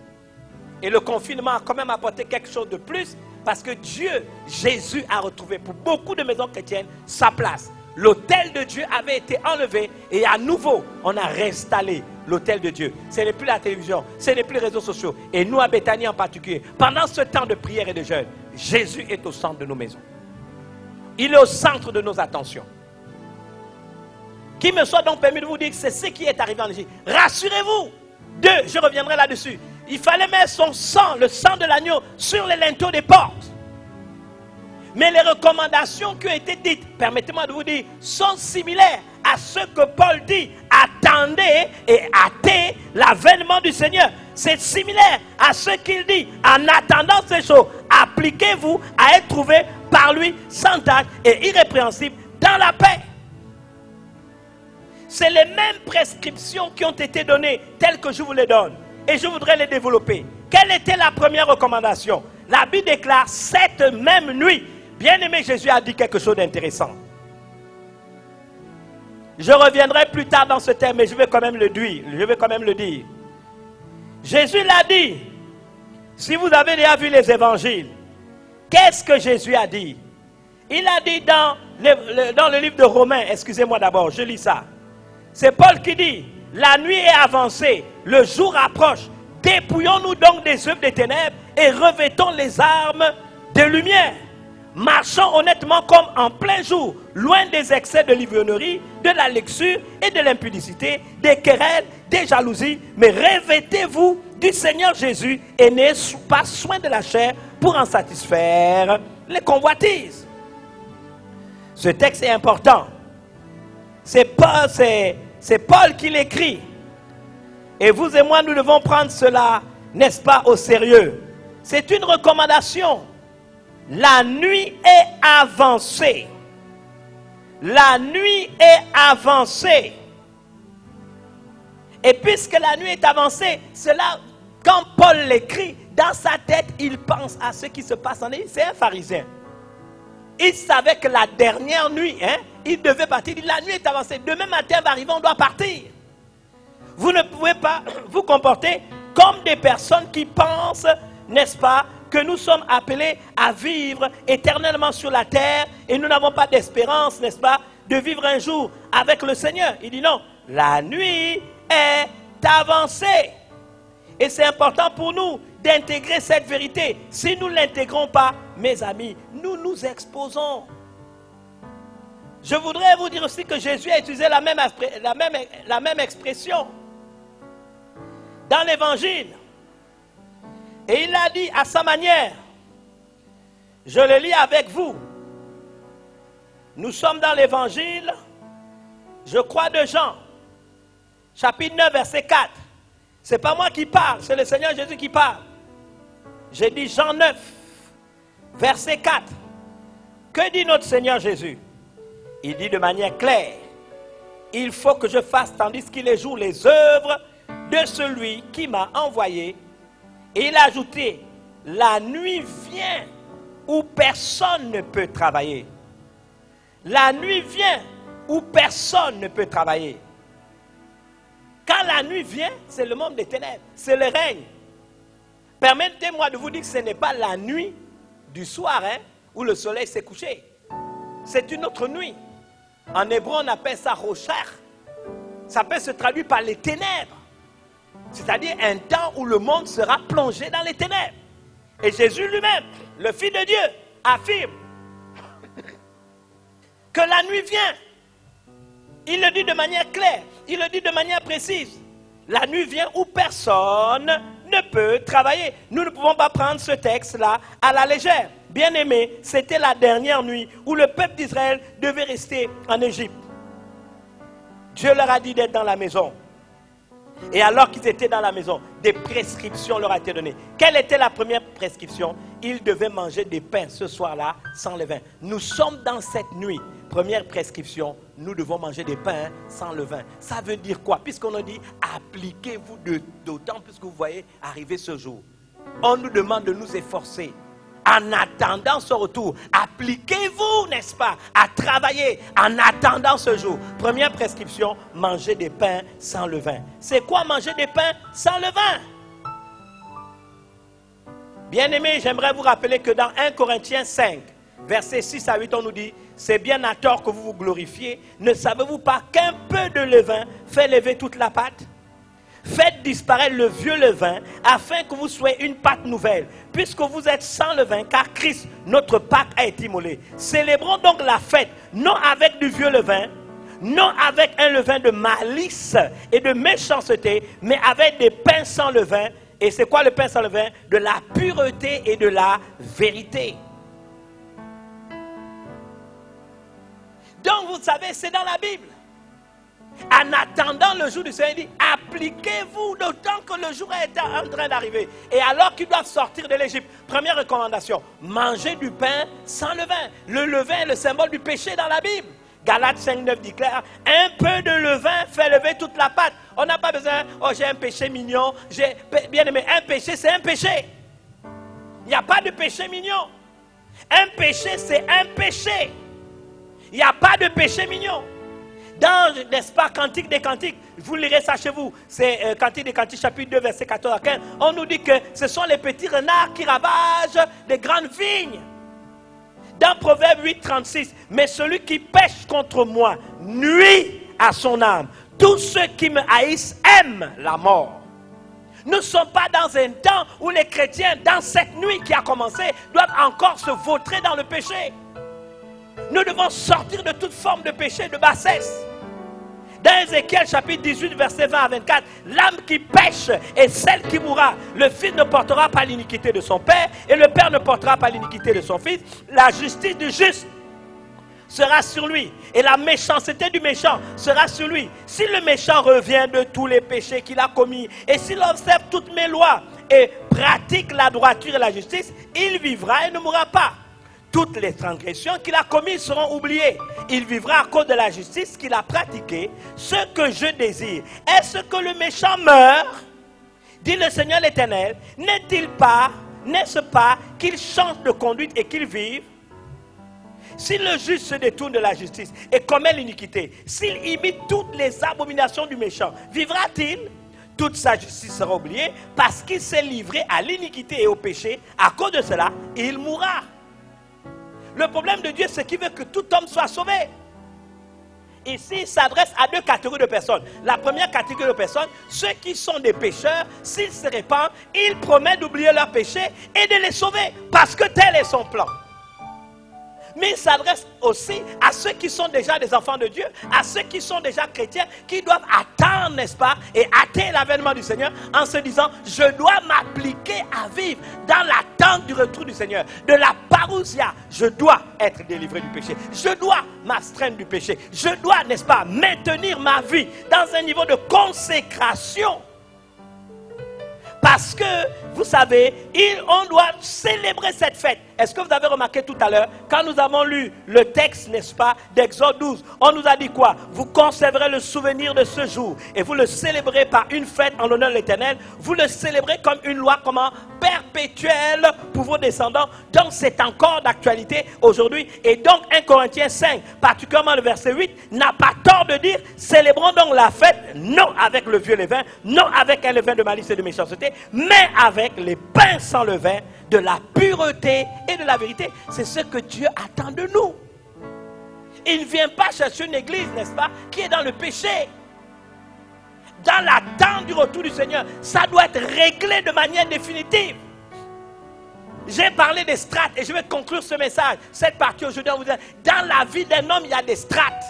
Speaker 1: Et le confinement a quand même apporté quelque chose de plus parce que Dieu, Jésus a retrouvé pour beaucoup de maisons chrétiennes sa place. L'autel de Dieu avait été enlevé et à nouveau, on a réinstallé l'autel de Dieu. Ce n'est plus la télévision, ce n'est plus les réseaux sociaux. Et nous à Béthanie en particulier, pendant ce temps de prière et de jeûne, Jésus est au centre de nos maisons. Il est au centre de nos attentions. Qu'il me soit donc permis de vous dire que c'est ce qui est arrivé en Égypte. Rassurez-vous. 2, je reviendrai là-dessus. Il fallait mettre son sang, le sang de l'agneau, sur les linteaux des portes. Mais les recommandations qui ont été dites, permettez-moi de vous dire, sont similaires à ce que Paul dit. Attendez et hâtez l'avènement du Seigneur. C'est similaire à ce qu'il dit. En attendant ces choses, appliquez-vous à être trouvés par lui sans tache et irrépréhensible dans la paix. C'est les mêmes prescriptions qui ont été données telles que je vous les donne. Et je voudrais les développer. Quelle était la première recommandation? La Bible déclare cette même nuit. Bien-aimé, Jésus a dit quelque chose d'intéressant. Je reviendrai plus tard dans ce thème, mais je vais quand même le dire. Jésus l'a dit. Si vous avez déjà vu les évangiles, qu'est-ce que Jésus a dit? Il a dit dans le livre de Romains, excusez-moi d'abord, je lis ça. C'est Paul qui dit, la nuit est avancée, le jour approche. Dépouillons-nous donc des œuvres des ténèbres et revêtons les armes de lumière. Marchons honnêtement comme en plein jour, loin des excès de l'ivrognerie, de la luxure et de l'impudicité, des querelles, des jalousies, mais revêtez-vous du Seigneur Jésus et n'ayez pas soin de la chair pour en satisfaire les convoitises. Ce texte est important. C'est Paul qui l'écrit. Et vous et moi, nous devons prendre cela, n'est-ce pas, au sérieux. C'est une recommandation. La nuit est avancée. La nuit est avancée. Et puisque la nuit est avancée, cela, quand Paul l'écrit, dans sa tête, il pense à ce qui se passe en Égypte. C'est un pharisien. Il savait que la dernière nuit, il devait partir. Il dit, la nuit est avancée. Demain matin va arriver, on doit partir. Vous ne pouvez pas vous comporter comme des personnes qui pensent, n'est-ce pas, que nous sommes appelés à vivre éternellement sur la terre et nous n'avons pas d'espérance, n'est-ce pas, de vivre un jour avec le Seigneur. Il dit non, la nuit est avancée. Et c'est important pour nous d'intégrer cette vérité. Si nous ne l'intégrons pas, mes amis, nous nous exposons. Je voudrais vous dire aussi que Jésus a utilisé la même expression dans l'évangile. Et il a dit à sa manière, je le lis avec vous. Nous sommes dans l'évangile, je crois, de Jean, chapitre 9, verset 4. Ce n'est pas moi qui parle, c'est le Seigneur Jésus qui parle. J'ai dit Jean 9, verset 4. Que dit notre Seigneur Jésus? Il dit de manière claire, il faut que je fasse tandis qu'il est jour les œuvres de celui qui m'a envoyé. Et il a ajouté, la nuit vient où personne ne peut travailler. La nuit vient où personne ne peut travailler. Quand la nuit vient, c'est le monde des ténèbres, c'est le règne. Permettez-moi de vous dire que ce n'est pas la nuit du soir, hein, où le soleil s'est couché. C'est une autre nuit. En hébreu, on appelle ça rocher. Ça peut se traduire par les ténèbres. C'est-à-dire un temps où le monde sera plongé dans les ténèbres. Et Jésus lui-même, le Fils de Dieu, affirme que la nuit vient. Il le dit de manière claire, il le dit de manière précise. La nuit vient où personne ne peut travailler. Nous ne pouvons pas prendre ce texte-là à la légère. Bien-aimés, c'était la dernière nuit où le peuple d'Israël devait rester en Égypte. Dieu leur a dit d'être dans la maison. Et alors qu'ils étaient dans la maison, des prescriptions leur ont été données. Quelle était la première prescription? Ils devaient manger des pains ce soir-là sans levain. Nous sommes dans cette nuit. Première prescription, nous devons manger des pains sans levain. Ça veut dire quoi? Puisqu'on a dit, appliquez-vous d'autant plus que vous voyez arriver ce jour. On nous demande de nous efforcer. En attendant ce retour, appliquez-vous, n'est-ce pas, à travailler en attendant ce jour. Première prescription, manger des pains sans levain. C'est quoi manger des pains sans levain? Bien-aimés, j'aimerais vous rappeler que dans 1 Corinthiens 5, versets 6 à 8, on nous dit, c'est bien à tort que vous vous glorifiez. Ne savez-vous pas qu'un peu de levain fait lever toute la pâte? Faites disparaître le vieux levain afin que vous soyez une pâte nouvelle, puisque vous êtes sans levain, car Christ, notre Pâque, a été immolé. Célébrons donc la fête, non avec du vieux levain, non avec un levain de malice et de méchanceté, mais avec des pains sans levain. Et c'est quoi le pain sans levain? De la pureté et de la vérité. Donc vous savez, c'est dans la Bible. En attendant le jour du Seigneur, il dit, appliquez-vous d'autant que le jour est en train d'arriver. Et alors qu'ils doivent sortir de l'Égypte, première recommandation, manger du pain sans levain. Le levain est le symbole du péché dans la Bible. Galates 5:9 déclare, un peu de levain fait lever toute la pâte. On n'a pas besoin, oh j'ai un péché mignon, bien aimé, un péché c'est un péché. Il n'y a pas de péché mignon. Un péché c'est un péché. Il n'y a pas de péché mignon. Dans, n'est-ce pas, Cantique des Cantiques, vous lirez ça chez vous, c'est Cantique des Cantiques, chapitre 2, verset 14 à 15, on nous dit que ce sont les petits renards qui ravagent les grandes vignes. Dans Proverbe 8, 36, mais celui qui pêche contre moi nuit à son âme. Tous ceux qui me haïssent aiment la mort. Nous ne sommes pas dans un temps où les chrétiens, dans cette nuit qui a commencé, doivent encore se vautrer dans le péché. Nous devons sortir de toute forme de péché, de bassesse. Dans Ézéchiel chapitre 18, verset 20 à 24, l'âme qui pêche est celle qui mourra. Le fils ne portera pas l'iniquité de son père et le père ne portera pas l'iniquité de son fils. La justice du juste sera sur lui et la méchanceté du méchant sera sur lui. Si le méchant revient de tous les péchés qu'il a commis et s'il observe toutes mes lois et pratique la droiture et la justice, il vivra et ne mourra pas. Toutes les transgressions qu'il a commises seront oubliées. Il vivra à cause de la justice qu'il a pratiquée. Ce que je désire, est-ce que le méchant meurt? Dit le Seigneur l'Éternel. N'est-ce pas qu'il change de conduite et qu'il vive? Si le juste se détourne de la justice et commet l'iniquité, s'il imite toutes les abominations du méchant, vivra-t-il? Toute sa justice sera oubliée parce qu'il s'est livré à l'iniquité et au péché. À cause de cela, il mourra. Le problème de Dieu, c'est qu'il veut que tout homme soit sauvé. Ici, il s'adresse à deux catégories de personnes. La première catégorie de personnes, ceux qui sont des pécheurs, s'ils se répandent, il promet d'oublier leurs péchés et de les sauver, parce que tel est son plan. Mais il s'adresse aussi à ceux qui sont déjà des enfants de Dieu, à ceux qui sont déjà chrétiens, qui doivent attendre, n'est-ce pas, et attendre l'avènement du Seigneur en se disant, je dois m'appliquer à vivre dans l'attente du retour du Seigneur. De la parousia, je dois être délivré du péché. Je dois m'astreindre du péché. Je dois, n'est-ce pas, maintenir ma vie dans un niveau de consécration. Parce que, vous savez, on doit célébrer cette fête. Est-ce que vous avez remarqué tout à l'heure, quand nous avons lu le texte, n'est-ce pas, d'Exode 12, on nous a dit quoi? Vous conserverez le souvenir de ce jour et vous le célébrez par une fête en l'honneur de l'Éternel. Vous le célébrez comme une loi, comment? perpétuelle pour vos descendants. Donc c'est encore d'actualité aujourd'hui. Et donc 1 Corinthiens 5, particulièrement le verset 8, n'a pas tort de dire, célébrons donc la fête, non avec le vieux levain, non avec un levain de malice et de méchanceté, mais avec les pains sans levain, de la pureté et de la vérité. C'est ce que Dieu attend de nous. Il ne vient pas chercher une église, n'est-ce pas, qui est dans le péché. Dans l'attente du retour du Seigneur, ça doit être réglé de manière définitive. J'ai parlé des strates et je vais conclure ce message. Cette partie aujourd'hui, on vous dit, dans la vie d'un homme, il y a des strates.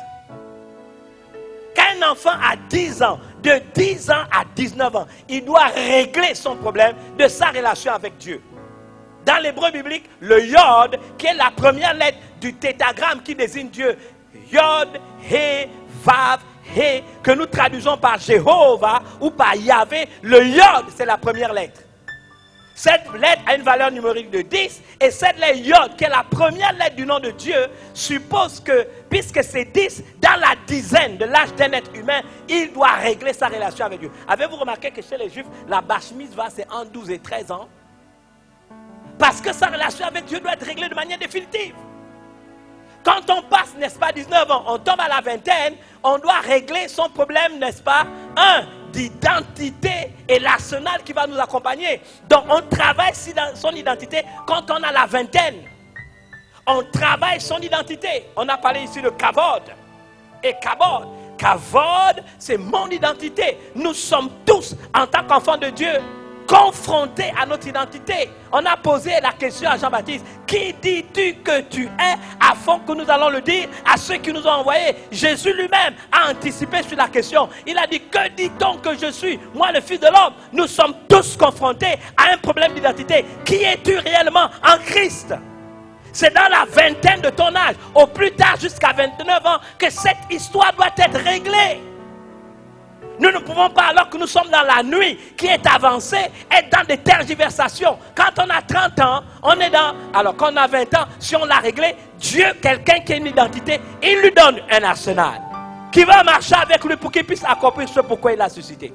Speaker 1: Quand un enfant a 10 ans, de 10 ans à 19 ans, il doit régler son problème de sa relation avec Dieu. Dans l'hébreu biblique, le Yod, qui est la première lettre du tétragramme qui désigne Dieu, Yod, He, Vav, He, que nous traduisons par Jéhovah ou par Yahvé, le Yod, c'est la première lettre. Cette lettre a une valeur numérique de 10 et cette lettre Yod, qui est la première lettre du nom de Dieu, suppose que, puisque c'est 10, dans la dizaine de l'âge d'un être humain, il doit régler sa relation avec Dieu. Avez-vous remarqué que chez les Juifs, la bar mitzvah, c'est entre 12 et 13 ans? Parce que sa relation avec Dieu doit être réglée de manière définitive. Quand on passe, n'est-ce pas, 19 ans, on tombe à la vingtaine, on doit régler son problème, n'est-ce pas, d'identité et l'arsenal qui va nous accompagner. Donc on travaille son identité quand on a la vingtaine. On travaille son identité. On a parlé ici de Kavod. Et Kavod. Kavod, c'est mon identité. Nous sommes tous, en tant qu'enfants de Dieu, confrontés à notre identité. On a posé la question à Jean-Baptiste, qui dis-tu que tu es, afin que nous allons le dire à ceux qui nous ont envoyés. Jésus lui-même a anticipé sur la question. Il a dit, que dit-on que je suis, moi le Fils de l'homme? Nous sommes tous confrontés à un problème d'identité. Qui es-tu réellement en Christ? C'est dans la vingtaine de ton âge, au plus tard jusqu'à 29 ans, que cette histoire doit être réglée. Nous ne pouvons pas, alors que nous sommes dans la nuit qui est avancée, être dans des tergiversations. Quand on a 30 ans, on est dans... Alors quand on a 20 ans, si on l'a réglé, Dieu, quelqu'un qui a une identité, il lui donne un arsenal qui va marcher avec lui pour qu'il puisse accomplir ce pourquoi il a suscité.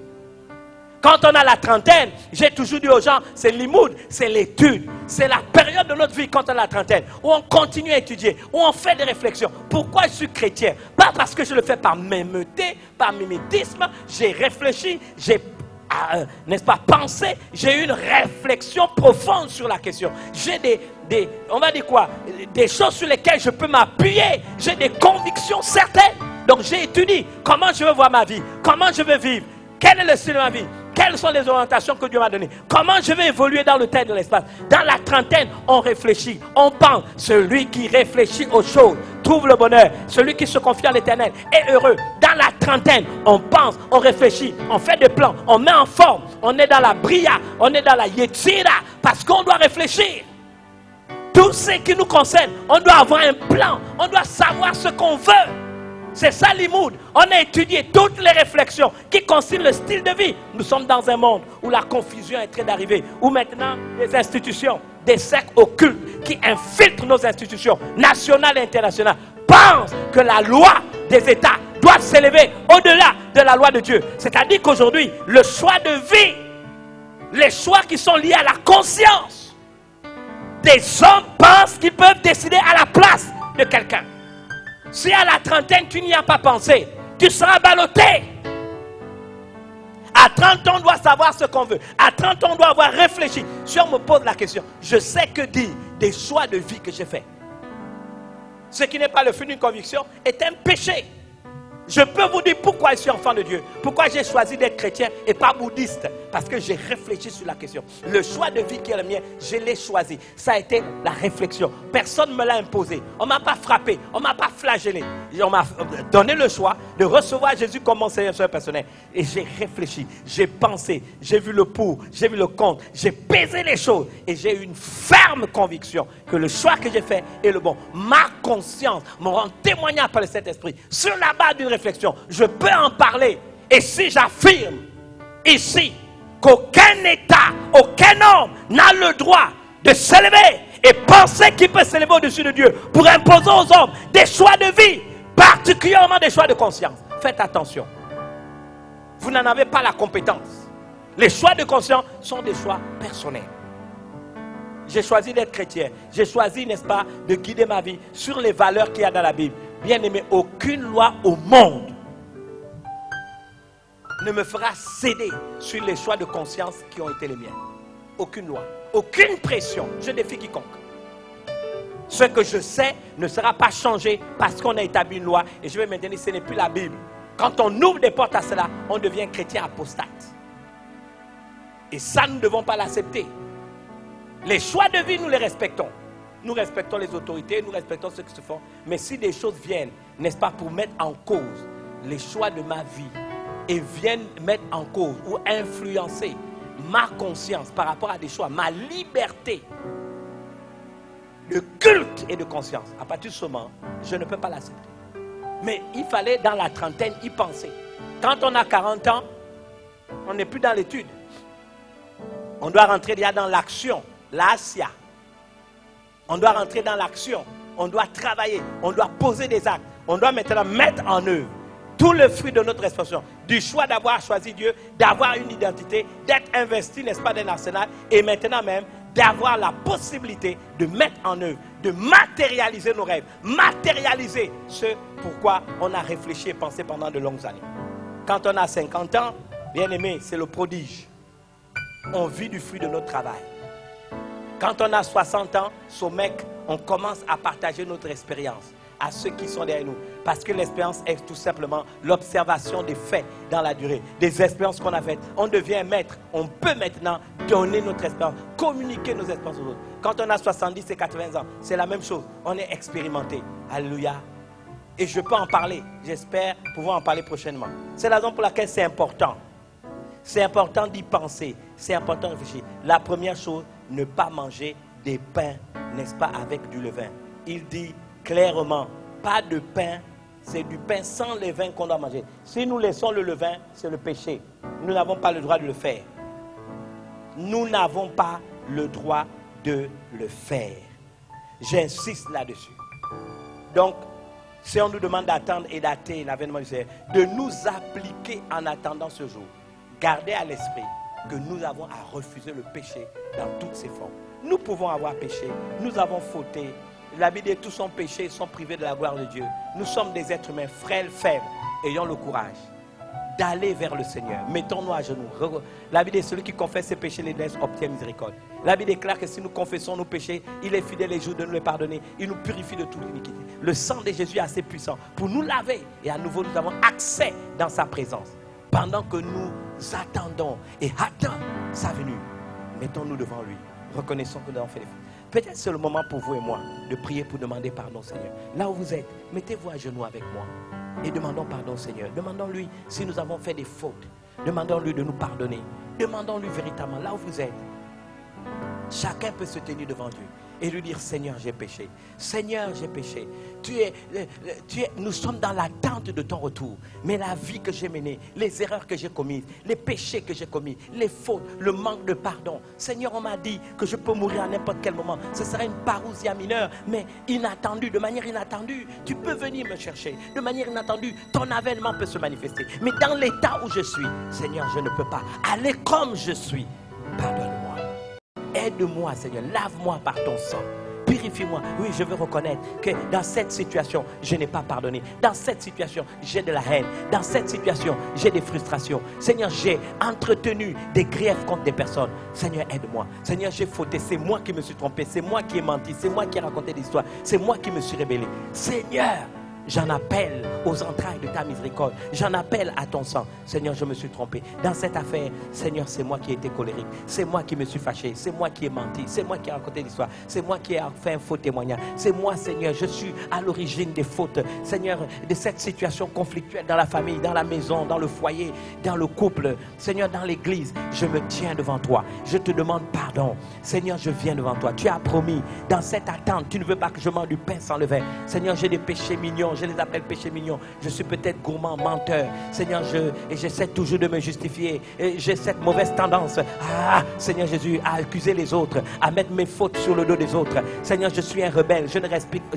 Speaker 1: Quand on a la trentaine, j'ai toujours dit aux gens, c'est l'imoud, c'est l'étude. C'est la période de notre vie quand on a la trentaine, où on continue à étudier, où on fait des réflexions. Pourquoi je suis chrétien? Pas parce que je le fais par mémeté, par mimétisme. J'ai réfléchi, j'ai, n'est-ce pas, pensé. J'ai eu une réflexion profonde sur la question. J'ai on va dire quoi? Des choses sur lesquelles je peux m'appuyer. J'ai des convictions certaines. Donc j'ai étudié comment je veux voir ma vie, comment je veux vivre. Quel est le style de ma vie? Quelles sont les orientations que Dieu m'a données? Comment je vais évoluer dans le temps et de l'espace? Dans la trentaine, on réfléchit, on pense. Celui qui réfléchit aux choses trouve le bonheur. Celui qui se confie à l'Éternel est heureux. Dans la trentaine, on pense, on réfléchit, on fait des plans, on met en forme. On est dans la bria, on est dans la yetzira, parce qu'on doit réfléchir. Tout ce qui nous concerne, on doit avoir un plan, on doit savoir ce qu'on veut. C'est ça l'imoud. On a étudié toutes les réflexions qui concernent le style de vie. Nous sommes dans un monde où la confusion est très d'arriver. Où maintenant, les institutions, des sectes occultes qui infiltrent nos institutions nationales et internationales pensent que la loi des États doit s'élever au-delà de la loi de Dieu. C'est-à-dire qu'aujourd'hui, le choix de vie, les choix qui sont liés à la conscience, des hommes pensent qu'ils peuvent décider à la place de quelqu'un. Si à la trentaine, tu n'y as pas pensé, tu seras ballotté. À 30 ans, on doit savoir ce qu'on veut. À 30 ans, on doit avoir réfléchi. Si on me pose la question, je sais que dire des choix de vie que j'ai faits. Ce qui n'est pas le fruit d'une conviction est un péché. Je peux vous dire pourquoi je suis enfant de Dieu. Pourquoi j'ai choisi d'être chrétien et pas bouddhiste. Parce que j'ai réfléchi sur la question. Le choix de vie qui est le mien, je l'ai choisi. Ça a été la réflexion. Personne ne me l'a imposé. On ne m'a pas frappé. On ne m'a pas flagellé. On m'a donné le choix de recevoir Jésus comme mon Seigneur personnel. Et j'ai réfléchi. J'ai pensé. J'ai vu le pour. J'ai vu le contre. J'ai pesé les choses. Et j'ai eu une ferme conviction que le choix que j'ai fait est le bon. Ma conscience me rend témoignage par le Saint-Esprit. Sur la base d'une réflexion, je peux en parler. Et si j'affirme ici qu'aucun État, aucun homme n'a le droit de s'élever et penser qu'il peut s'élever au-dessus de Dieu pour imposer aux hommes des choix de vie, particulièrement des choix de conscience. Faites attention. Vous n'en avez pas la compétence. Les choix de conscience sont des choix personnels. J'ai choisi d'être chrétien. J'ai choisi, n'est-ce pas, de guider ma vie sur les valeurs qu'il y a dans la Bible. Bien aimé, aucune loi au monde ne me fera céder sur les choix de conscience qui ont été les miens. Aucune loi, aucune pression. Je défie quiconque. Ce que je sais ne sera pas changé parce qu'on a établi une loi. Et je vais maintenir, ce n'est plus la Bible. Quand on ouvre des portes à cela, on devient chrétien apostate. Et ça, nous ne devons pas l'accepter. Les choix de vie, nous les respectons. Nous respectons les autorités, nous respectons ceux qui se font. Mais si des choses viennent, n'est-ce pas, pour mettre en cause les choix de ma vie et viennent mettre en cause ou influencer ma conscience par rapport à des choix, ma liberté de culte et de conscience, à partir de ce moment, je ne peux pas l'accepter. Mais il fallait dans la trentaine y penser. Quand on a 40 ans, on n'est plus dans l'étude. On doit rentrer déjà dans l'action, l'ASIA. On doit rentrer dans l'action. On doit travailler. On doit poser des actes. On doit maintenant mettre en œuvre tout le fruit de notre expression. Du choix d'avoir choisi Dieu, d'avoir une identité, d'être investi, n'est-ce pas, d'un arsenal. Et maintenant même, d'avoir la possibilité de mettre en œuvre, de matérialiser nos rêves. Matérialiser ce pourquoi on a réfléchi et pensé pendant de longues années. Quand on a 50 ans, bien aimé, c'est le prodige. On vit du fruit de notre travail. Quand on a 60 ans, mec, on commence à partager notre expérience à ceux qui sont derrière nous. Parce que l'expérience est tout simplement l'observation des faits dans la durée, des expériences qu'on a faites. On devient maître. On peut maintenant donner notre expérience, communiquer nos expériences aux autres. Quand on a 70 et 80 ans, c'est la même chose. On est expérimenté. Alléluia. Et je peux en parler. J'espère pouvoir en parler prochainement. C'est la raison pour laquelle c'est important. C'est important d'y penser. C'est important de réfléchir. La première chose, ne pas manger des pains, n'est-ce pas, avec du levain. Il dit clairement, pas de pain, c'est du pain sans levain qu'on doit manger. Si nous laissons le levain, c'est le péché. Nous n'avons pas le droit de le faire. Nous n'avons pas le droit de le faire. J'insiste là-dessus. Donc, si on nous demande d'attendre et d'attendre l'avènement du Seigneur, de nous appliquer en attendant ce jour, gardez à l'esprit que nous avons à refuser le péché dans toutes ses formes. Nous pouvons avoir péché, nous avons fauté. La Bible dit tous sont péchés, sont privés de la gloire de Dieu. Nous sommes des êtres humains frêles, faibles. Ayons le courage d'aller vers le Seigneur. Mettons-nous à genoux. La Bible dit celui qui confesse ses péchés les laisse obtient miséricorde. La Bible déclare que si nous confessons nos péchés, il est fidèle et juste de nous les pardonner. Il nous purifie de toute iniquité. Le sang de Jésus est assez puissant pour nous laver. Et à nouveau, nous avons accès dans sa présence. Pendant que nous attendons et attendons sa venue, mettons-nous devant lui. Reconnaissons que nous avons fait des fautes. Peut-être c'est le moment pour vous et moi de prier pour demander pardon, Seigneur. Là où vous êtes, mettez-vous à genoux avec moi et demandons pardon, Seigneur. Demandons-lui si nous avons fait des fautes. Demandons-lui de nous pardonner. Demandons-lui véritablement là où vous êtes. Chacun peut se tenir devant Dieu et lui dire, Seigneur, j'ai péché. Seigneur, j'ai péché. Nous sommes dans l'attente de ton retour. Mais la vie que j'ai menée, les erreurs que j'ai commises, les péchés que j'ai commis, les fautes, le manque de pardon. Seigneur, on m'a dit que je peux mourir à n'importe quel moment. Ce serait une parousia mineure, mais inattendue, de manière inattendue. Tu peux venir me chercher. De manière inattendue, ton avènement peut se manifester. Mais dans l'état où je suis, Seigneur, je ne peux pas aller comme je suis. Pardonne-moi. Aide-moi, Seigneur, lave-moi par ton sang. Purifie-moi. Oui, je veux reconnaître que dans cette situation, je n'ai pas pardonné. Dans cette situation, j'ai de la haine. Dans cette situation, j'ai des frustrations. Seigneur, j'ai entretenu des griefs contre des personnes. Seigneur, aide-moi. Seigneur, j'ai fauté. C'est moi qui me suis trompé. C'est moi qui ai menti. C'est moi qui ai raconté des histoires. C'est moi qui me suis rébellé. Seigneur, j'en appelle aux entrailles de ta miséricorde. J'en appelle à ton sang. Seigneur, je me suis trompé. Dans cette affaire, Seigneur, c'est moi qui ai été colérique. C'est moi qui me suis fâché. C'est moi qui ai menti. C'est moi qui ai raconté l'histoire. C'est moi qui ai fait un faux témoignage. C'est moi, Seigneur, je suis à l'origine des fautes. Seigneur, de cette situation conflictuelle dans la famille, dans la maison, dans le foyer, dans le couple. Seigneur, dans l'église, je me tiens devant toi. Je te demande pardon. Seigneur, je viens devant toi. Tu as promis, dans cette attente, tu ne veux pas que je mange du pain sans levain. Seigneur, j'ai des péchés mignons. je les appelle péchés mignons. Je suis peut-être gourmand, menteur. Seigneur, j'essaie toujours de me justifier. J'ai cette mauvaise tendance, Seigneur Jésus, à accuser les autres, à mettre mes fautes sur le dos des autres. Seigneur, je suis un rebelle. Je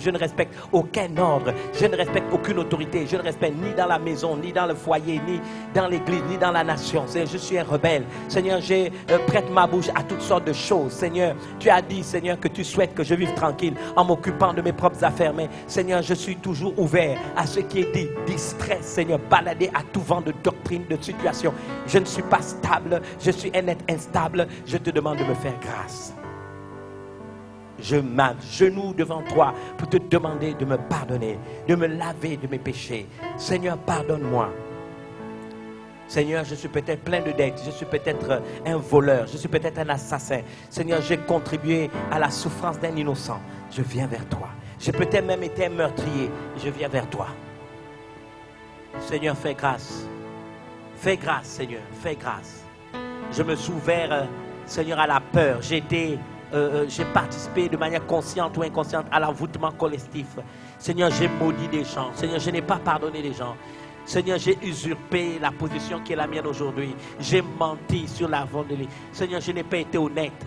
Speaker 1: ne respecte aucun ordre. Je ne respecte aucune autorité. Je ne respecte ni dans la maison, ni dans le foyer, ni dans l'église, ni dans la nation. Seigneur, je suis un rebelle. Seigneur, je prête ma bouche à toutes sortes de choses. Seigneur, tu as dit, Seigneur, que tu souhaites que je vive tranquille en m'occupant de mes propres affaires. Mais Seigneur, je suis toujours ouvert à ce qui est dit, distrait, Seigneur, baladé à tout vent de doctrine, de situation. Je ne suis pas stable, je suis un être instable. Je te demande de me faire grâce. Je m'agenouille devant toi pour te demander de me pardonner, de me laver de mes péchés. Seigneur, pardonne-moi. Seigneur, je suis peut-être plein de dettes, je suis peut-être un voleur, je suis peut-être un assassin. Seigneur, j'ai contribué à la souffrance d'un innocent. Je viens vers toi. J'ai peut-être même été un meurtrier. Je viens vers toi. Seigneur, fais grâce. Fais grâce, Seigneur, fais grâce. Je me suis ouvert, Seigneur, à la peur. J'ai participé de manière consciente ou inconsciente à l'envoûtement collectif. Seigneur, j'ai maudit des gens. Seigneur, je n'ai pas pardonné les gens. Seigneur, j'ai usurpé la position qui est la mienne aujourd'hui. J'ai menti sur la voie de lui. Seigneur, je n'ai pas été honnête.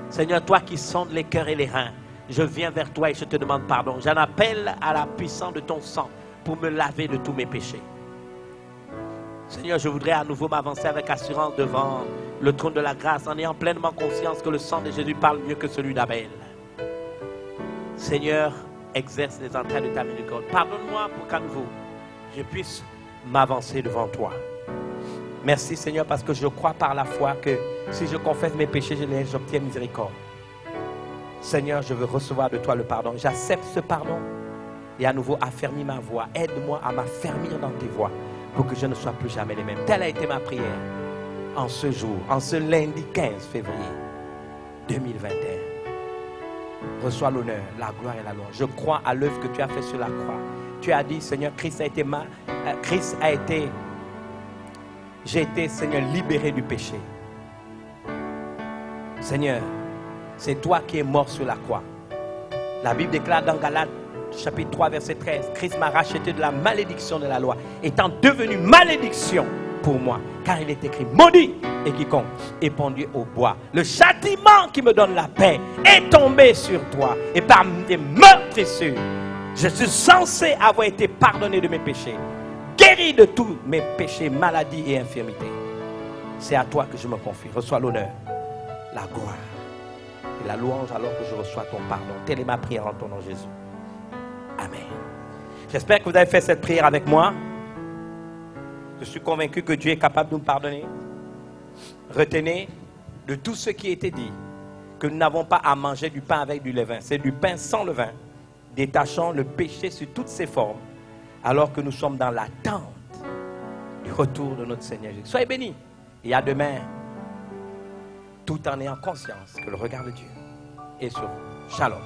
Speaker 1: Seigneur, toi qui sondes les cœurs et les reins, je viens vers toi et je te demande pardon. J'en appelle à la puissance de ton sang pour me laver de tous mes péchés. Seigneur, je voudrais à nouveau m'avancer avec assurance devant le trône de la grâce en ayant pleinement conscience que le sang de Jésus parle mieux que celui d'Abel. Seigneur, exerce les entrailles de ta miséricorde. Pardonne-moi pour qu'à nouveau je puisse m'avancer devant toi. Merci Seigneur parce que je crois par la foi que si je confesse mes péchés, j'obtiens miséricorde. Seigneur, je veux recevoir de toi le pardon. J'accepte ce pardon et à nouveau affermis ma voix. Aide-moi à m'affermir dans tes voies pour que je ne sois plus jamais les mêmes. Telle a été ma prière en ce jour, en ce lundi 15 février 2021. Reçois l'honneur, la gloire et la louange. Je crois à l'œuvre que tu as faite sur la croix. Tu as dit, Seigneur, j'ai été, Seigneur, libéré du péché. Seigneur, c'est toi qui es mort sur la croix. La Bible déclare dans Galates, chapitre 3, verset 13, Christ m'a racheté de la malédiction de la loi, étant devenu malédiction pour moi, car il est écrit, maudit et quiconque est pendu au bois. Le châtiment qui me donne la paix est tombé sur toi, et par des meurtrissures, je suis censé avoir été pardonné de mes péchés, guéri de tous mes péchés, maladies et infirmités. C'est à toi que je me confie. Reçois l'honneur, la gloire et la louange alors que je reçois ton pardon. Telle est ma prière en ton nom, Jésus. Amen. J'espère que vous avez fait cette prière avec moi. Je suis convaincu que Dieu est capable de nous pardonner. Retenez de tout ce qui a été dit que nous n'avons pas à manger du pain avec du levain. C'est du pain sans levain, détachant le péché sous toutes ses formes, alors que nous sommes dans l'attente du retour de notre Seigneur Jésus. Soyez bénis et à demain, tout en ayant conscience que le regard de Dieu est sur vous. Shalom.